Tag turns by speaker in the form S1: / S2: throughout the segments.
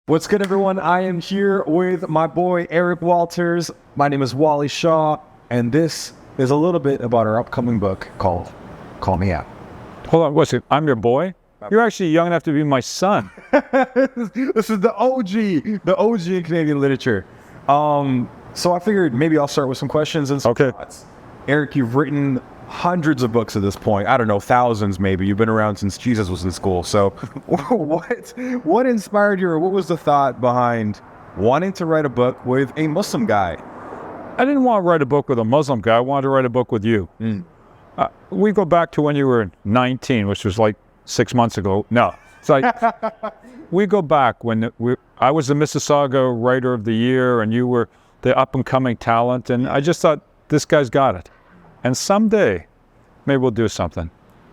S1: What's good, everyone? I am here with my boy Eric Walters. My name is Wali Shah, and this is a little bit about our upcoming book called Call Me Out.
S2: Hold on, what's it? I'm your boy? You're actually young enough to be my son.
S1: This is the OG in Canadian literature. So I figured maybe I'll start with some questions and some thoughts. Eric, you've written hundreds of books at this point. I don't know, thousands maybe. You've been around since Jesus was in school. So what inspired you, or what was the thought behind wanting to write a book with a Muslim guy?
S2: I didn't want to write a book with a Muslim guy. I wanted to write a book with you. We go back to when you were 19, which was like 6 months ago. No, it's like we go back when I was the Mississauga Writer of the Year and you were the up-and-coming talent. And I just thought, this guy's got it. And someday, maybe we'll do something.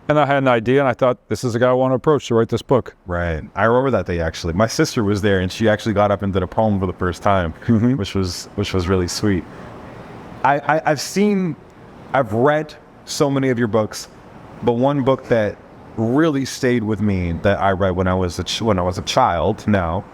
S2: And I had an idea, and I thought, this is the guy I want to approach to write this book.
S1: Right. I remember that day, actually. My sister was there, and she actually got up and did a poem for the first time, which was really sweet. I've read so many of your books, but one book that really stayed with me that I read when I was a child now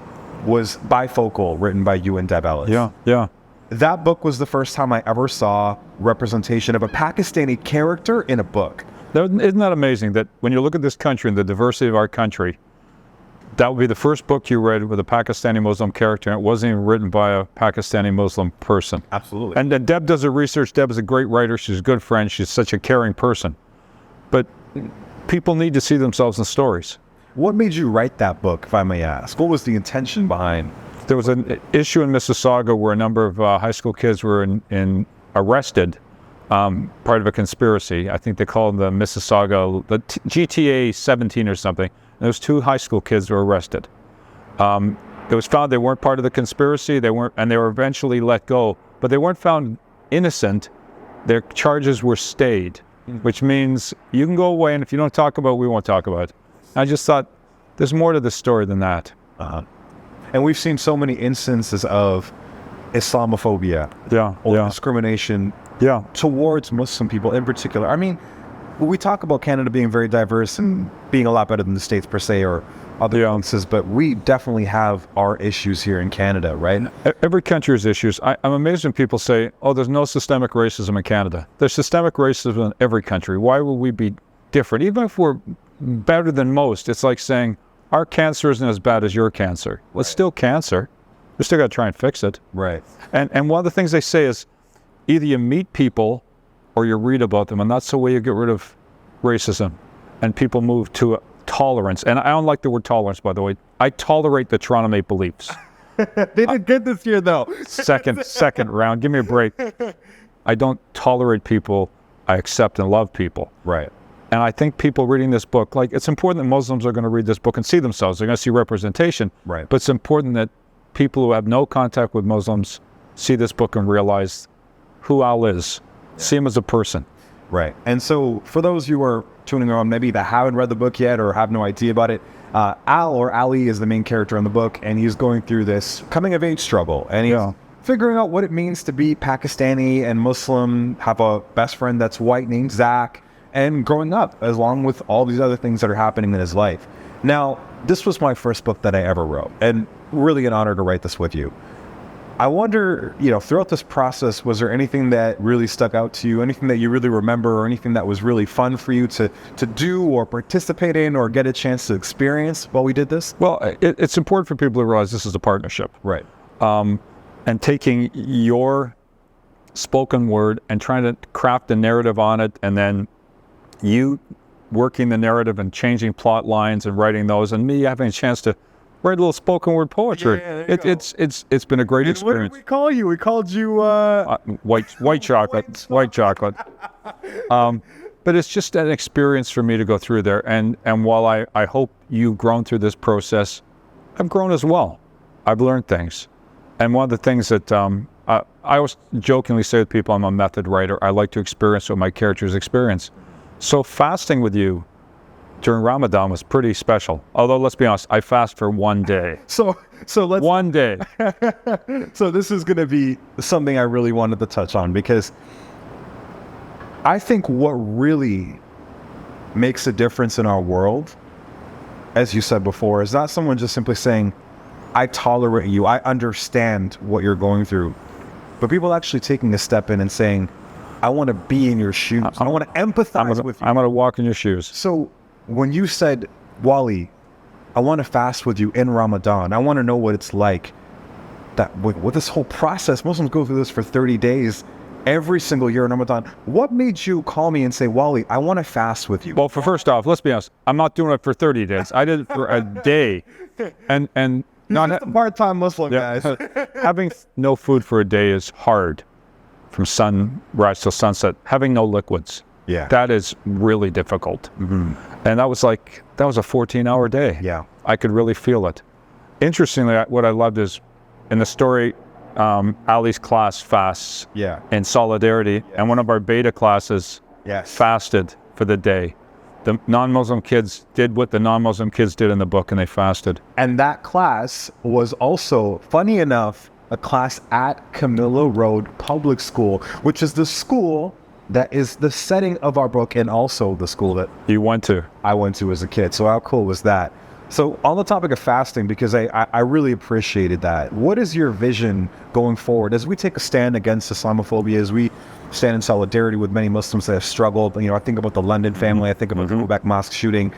S1: was Bifocal, written by you and Deb Ellis.
S2: Yeah.
S1: That book was the first time I ever saw representation of a Pakistani character in a book.
S2: Isn't that amazing that when you look at this country and the diversity of our country, that would be the first book you read with a Pakistani Muslim character, and it wasn't even written by a Pakistani Muslim person.
S1: Absolutely.
S2: And then Deb does her research. Deb is a great writer. She's a good friend. She's such a caring person. But people need to see themselves in stories.
S1: What made you write that book, if I may ask? What was the intention behind?
S2: There was an issue in Mississauga where a number of high school kids were arrested, part of a conspiracy. I think they called the Mississauga, the GTA 17 or something. And those 2 high school kids were arrested. It was found they weren't part of the conspiracy. They were eventually let go, but they weren't found innocent. Their charges were stayed, which means you can go away, and if you don't talk about it, we won't talk about it. I just thought there's more to the story than that.
S1: And we've seen so many instances of Islamophobia or discrimination towards Muslim people in particular. I mean, we talk about Canada being very diverse and being a lot better than the States per se or other places, but we definitely have our issues here in Canada, right?
S2: Every country has issues. I'm amazed when people say, oh, there's no systemic racism in Canada. There's systemic racism in every country. Why would we be different? Even if we're better than most, it's like saying, our cancer isn't as bad as your cancer. Well, it's still cancer. We still got to try and fix it.
S1: Right.
S2: And one of the things they say is either you meet people or you read about them, and that's the way you get rid of racism. And people move to tolerance. And I don't like the word tolerance, by the way. I tolerate the Toronto Maple Leafs.
S1: They did good this year, though.
S2: Second round. Give me a break. I don't tolerate people. I accept and love people.
S1: Right.
S2: And I think people reading this book, like, it's important that Muslims are going to read this book and see themselves. They're going to see representation.
S1: Right.
S2: But it's important that people who have no contact with Muslims see this book and realize who Al is. See him as a person.
S1: Right. And so for those who are tuning on, maybe that haven't read the book yet or have no idea about it, Al, or Ali, is the main character in the book, and he's going through this coming-of-age struggle. And he's figuring out what it means to be Pakistani and Muslim, have a best friend that's white named Zach, and growing up, along with all these other things that are happening in his life. Now, this was my first book that I ever wrote, and really an honor to write this with you. I wonder, throughout this process, was there anything that really stuck out to you, anything that you really remember, or anything that was really fun for you to do or participate in or get a chance to experience while we did this?
S2: Well, it's important for people to realize this is a partnership.
S1: Right.
S2: And taking your spoken word and trying to craft a narrative on it, and then you working the narrative and changing plot lines and writing those, and me having a chance to write a little spoken word poetry. It's been a great experience.
S1: What did we call you? We called you
S2: white chocolate. White chocolate. But it's just an experience for me to go through there. And while I hope you've grown through this process, I've grown as well. I've learned things. And one of the things that I always jokingly say to people, I'm a method writer. I like to experience what my characters experience. So fasting with you during Ramadan was pretty special. Although, let's be honest, I fast for one day.
S1: So let's...
S2: One day.
S1: So this is going to be something I really wanted to touch on, because I think what really makes a difference in our world, as you said before, is not someone just simply saying, I tolerate you. I understand what you're going through. But people actually taking a step in and saying, I want to be in your shoes. I want to empathize with you.
S2: I'm going to walk in your shoes.
S1: So when you said, Wali, I want to fast with you in Ramadan. I want to know what it's like. That with this whole process, Muslims go through this for 30 days every single year in Ramadan. What made you call me and say, Wali, I want to fast with you?
S2: Well, first off, let's be honest. I'm not doing it for 30 days. I did it for a day. And
S1: Not a part-time Muslim, guys.
S2: Having no food for a day is hard. From sunrise till sunset, having no liquids.
S1: Yeah.
S2: That is really difficult.
S1: Mm-hmm.
S2: And that was a 14-hour day.
S1: Yeah.
S2: I could really feel it. Interestingly, what I loved is in the story, Ali's class fasts in solidarity, and one of our beta classes fasted for the day. The non-Muslim kids did what the non-Muslim kids did in the book, and they fasted.
S1: And that class was also, funny enough, a class at Camilla Road Public School, which is the school that is the setting of our book, and also the school that
S2: You went to.
S1: I went to as a kid. So how cool was that? So on the topic of fasting, because I really appreciated that, what is your vision going forward as we take a stand against Islamophobia, as we stand in solidarity with many Muslims that have struggled? You know, I think about the London family, I think about the Quebec mosque shooting.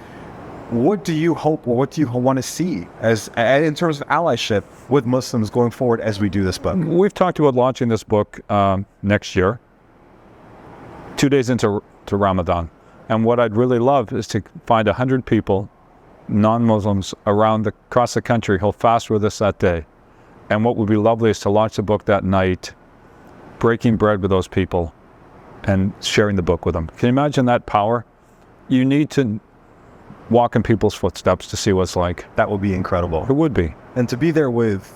S1: What do you hope, or what do you want to see as in terms of allyship with Muslims going forward as we do this book?
S2: We've talked about launching this book next year, 2 days into Ramadan. And what I'd really love is to find 100 people, non-Muslims, across the country who'll fast with us that day. And what would be lovely is to launch the book that night, breaking bread with those people, and sharing the book with them. Can you imagine that power? You need to walk in people's footsteps to see what it's like.
S1: That would be incredible.
S2: It would be.
S1: And to be there with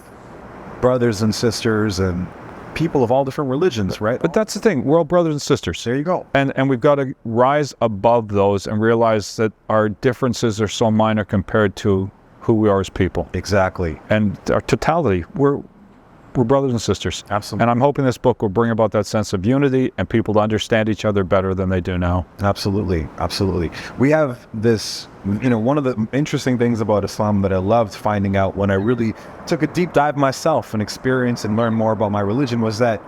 S1: brothers and sisters and people of all different religions, right?
S2: But that's the thing. We're all brothers and sisters.
S1: There you go.
S2: And we've got to rise above those and realize that our differences are so minor compared to who we are as people.
S1: Exactly.
S2: And our totality, we're brothers and sisters.
S1: Absolutely.
S2: And I'm hoping this book will bring about that sense of unity and people to understand each other better than they do now.
S1: Absolutely. Absolutely. We have this, one of the interesting things about Islam that I loved finding out when I really took a deep dive myself and experienced and learned more about my religion was that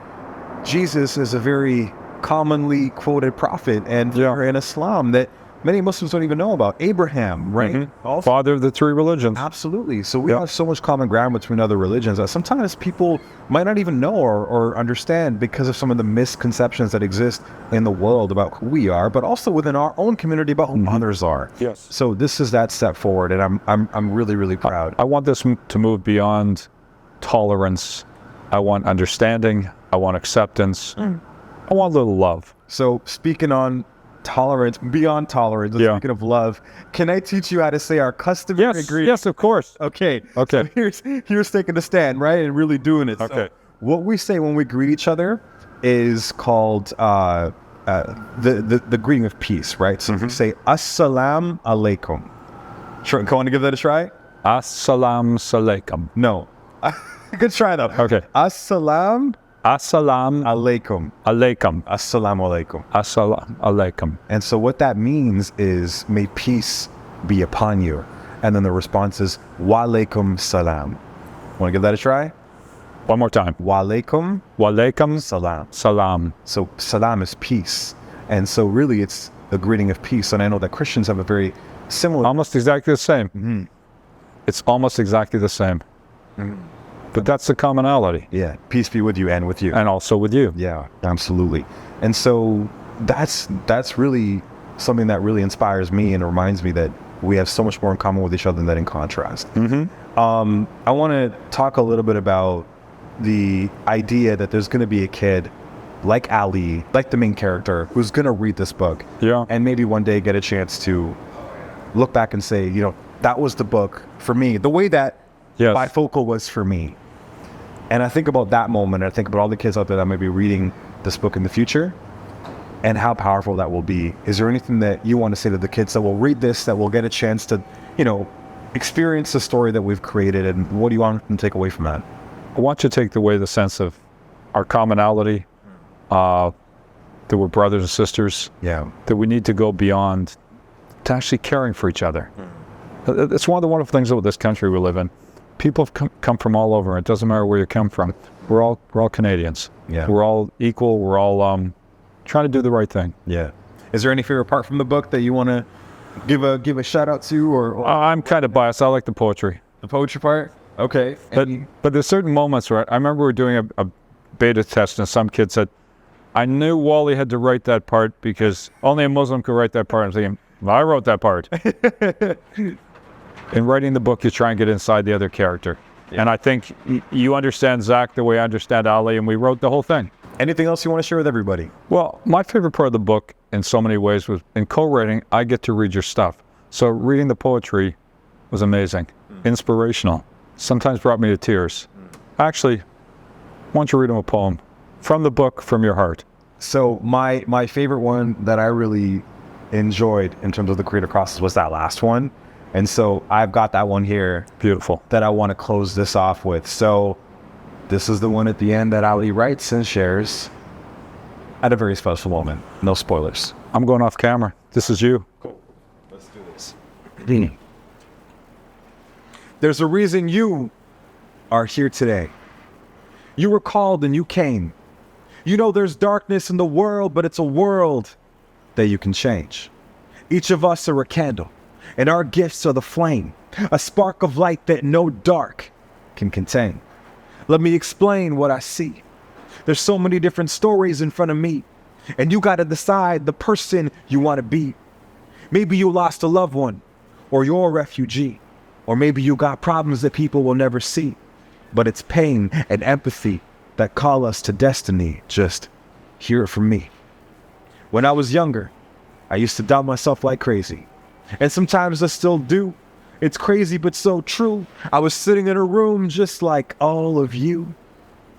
S1: Jesus is a very commonly quoted prophet and in Islam that many Muslims don't even know about. Abraham, right? Also,
S2: Father of the three religions.
S1: Absolutely. So we have so much common ground between other religions that sometimes people might not even know or understand because of some of the misconceptions that exist in the world about who we are, but also within our own community about who others are.
S2: Yes.
S1: So this is that step forward, and I'm really, really proud.
S2: I want this to move beyond tolerance. I want understanding. I want acceptance. I want a little love.
S1: So speaking on tolerance, beyond tolerance, speaking of love, can I teach you how to say our customary greeting?
S2: Yes, of course.
S1: Okay.
S2: Okay.
S1: So here's taking a stand, right, and really doing it.
S2: Okay.
S1: So what we say when we greet each other is called the greeting of peace, right? So we say Assalamu alaikum. Sure, want to give that a try?
S2: Assalamu alaikum.
S1: No. Good try though.
S2: Okay.
S1: Assalamu alaikum.
S2: Alaikum.
S1: Assalamu alaikum.
S2: Assalamu alaikum.
S1: And so what that means is, may peace be upon you. And then the response is, wa alaikum salam. Want to give that a try?
S2: One more time.
S1: Wa alaikum
S2: Salam. Salam.
S1: So salam is peace. And so really it's a greeting of peace. And I know that Christians have a very similar...
S2: Almost exactly the same. It's almost exactly the same. But that's the commonality.
S1: Yeah. Peace be with you and with you.
S2: And also with you.
S1: Yeah, absolutely. And so that's really something that really inspires me and reminds me that we have so much more in common with each other than in contrast. I want to talk a little bit about the idea that there's going to be a kid like Ali, like the main character, who's going to read this book.
S2: Yeah.
S1: And maybe one day get a chance to look back and say, that was the book for me, the way that bifocal was for me. And I think about that moment. I think about all the kids out there that may be reading this book in the future and how powerful that will be. Is there anything that you want to say to the kids that will read this, that will get a chance to, experience the story that we've created? And what do you want them to take away from that?
S2: I want you to take away the sense of our commonality, that we're brothers and sisters, that we need to go beyond to actually caring for each other. It's one of the wonderful things about this country we live in. People have come from all over. It doesn't matter where you come from. We're all Canadians.
S1: Yeah.
S2: We're all equal. We're all trying to do the right thing.
S1: Yeah. Is there any favorite part from the book that you want to give a shout out to, or
S2: I'm kind of biased. I like the poetry.
S1: the poetry part? Okay.
S2: But there's certain moments where I remember we were doing a beta test, and some kid said, "I knew Wally had to write that part because only a Muslim could write that part." I'm thinking, well, I wrote that part. In writing the book, you try and get inside the other character. Yeah. And I think you understand Zach the way I understand Ali, and we wrote the whole thing.
S1: Anything else you want to share with everybody?
S2: Well, my favorite part of the book in so many ways was in co-writing, I get to read your stuff. So reading the poetry was amazing, inspirational, sometimes brought me to tears. Actually, why don't you read him a poem from the book, from your heart?
S1: So my favorite one that I really enjoyed in terms of the creative process was that last one. And so I've got that one here.
S2: Beautiful.
S1: That I want to close this off with. So this is the one at the end that Ali writes and shares at a very special moment. No spoilers.
S2: I'm going off camera. This is you.
S1: Cool. Let's do this. There's a reason you are here today. You were called and you came. You know there's darkness in the world, but it's a world that you can change. Each of us are a candle, and our gifts are the flame, a spark of light that no dark can contain. Let me explain what I see. There's so many different stories in front of me, and you gotta decide the person you want to be. Maybe you lost a loved one, or you're a refugee, or maybe you got problems that people will never see. But it's pain and empathy that call us to destiny. Just hear it from me. When I was younger, I used to doubt myself like crazy. And sometimes I still do. It's crazy, but so true. I was sitting in a room just like all of you.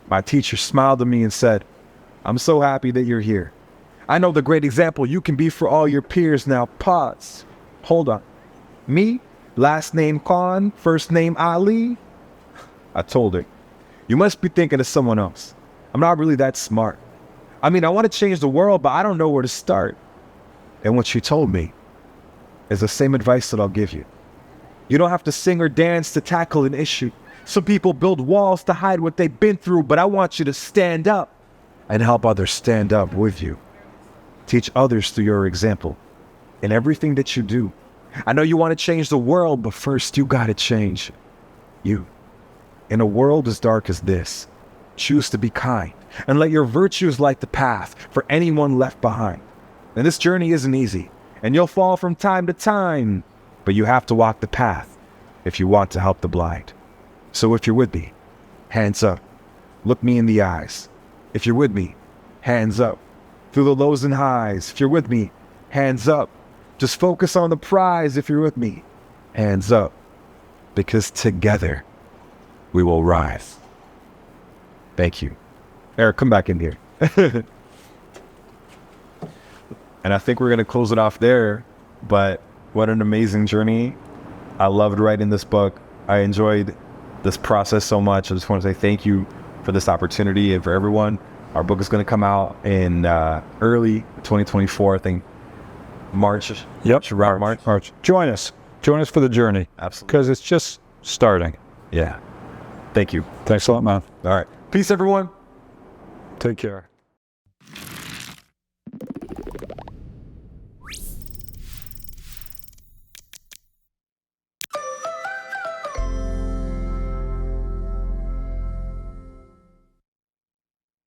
S1: My teacher smiled at me and said, "I'm so happy that you're here. I know the great example you can be for all your peers." Now pause. Hold on. Me? Last name Khan, first name Ali? I told her, "You must be thinking of someone else. I'm not really that smart. I mean, I want to change the world, but I don't know where to start." And what she told me is the same advice that I'll give you. You don't have to sing or dance to tackle an issue. Some people build walls to hide what they've been through, but I want you to stand up and help others stand up with you. Teach others through your example in everything that you do. I know you want to change the world, but first you got to change you. In a world as dark as this, choose to be kind and let your virtues light the path for anyone left behind. And this journey isn't easy, and you'll fall from time to time, but you have to walk the path if you want to help the blind. So if you're with me, hands up. Look me in the eyes. If you're with me, hands up. Through the lows and highs. If you're with me, hands up. Just focus on the prize. If you're with me, hands up. Because together, we will rise. Thank you. Eric, come back in here. And I think we're going to close it off there. But what an amazing journey. I loved writing this book. I enjoyed this process so much. I just want to say thank you for this opportunity and for everyone. Our book is going to come out in early 2024, I think March.
S2: Yep,
S1: Around March.
S2: Join us. Join us for the journey.
S1: Absolutely.
S2: Because it's just starting.
S1: Yeah. Thank you.
S2: Thanks a lot, man.
S1: All right. Peace, everyone.
S2: Take care.